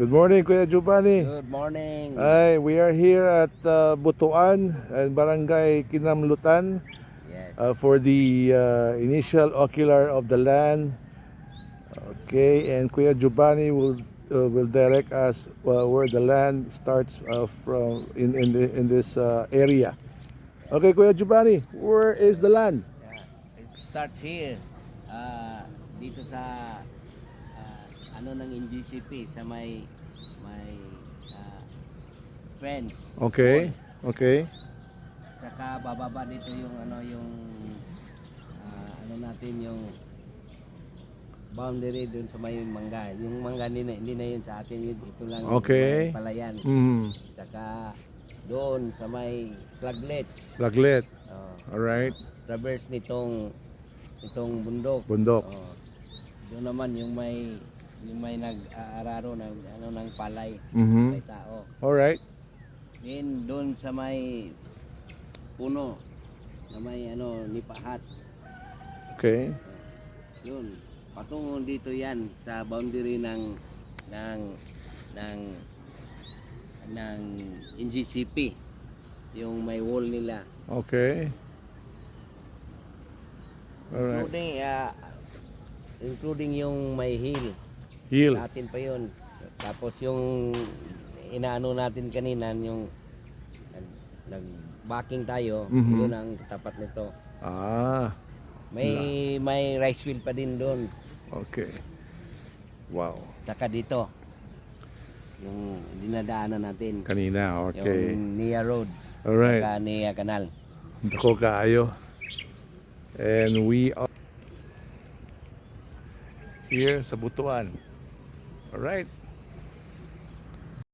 Good morning, Kuya Giovanni. Good morning. Ay, we are here at Butuan and Barangay Kinamlutan Yes. for the initial ocular of the land. Okay, and Kuya Giovanni will direct us where the land starts from in this area. Okay, Kuya Giovanni, where is the land? It starts here. Ah, dito sa ano ng NGCP sa may fence. Okay, Wall. okay, Saka bababa dito yung ano natin yung boundary dun sa may mangga. Yung mangga hindi na yun sa atin, yun ito lang okay. yung may palayan. Saka doon sa may flaglets. Laglet. Oh, All right. traverse nitong bundok. Bundok. Oh, doon naman yung may nag-aararo ng ng palay, Mhm. may tao. All right. Then doon sa may puno na may nipahat. Okay. Yun. Patungo dito 'yan sa boundary ng ng NGCP. Yung may wall nila. Okay. All right. Including yung may hill. Hill. Sa atin pa yun. Tapos yung inaano natin kanina, yung nag-backing tayo, Mhm. yun ang tapat nito. Ah, May rice field pa din doon. okay. Wow. Saka dito, yung dinadaanan natin. Kanina, okay. Yung Nia Road. Alright. Saka Nia Canal. Dako kaayo. And we are here sa Butuan. Alright.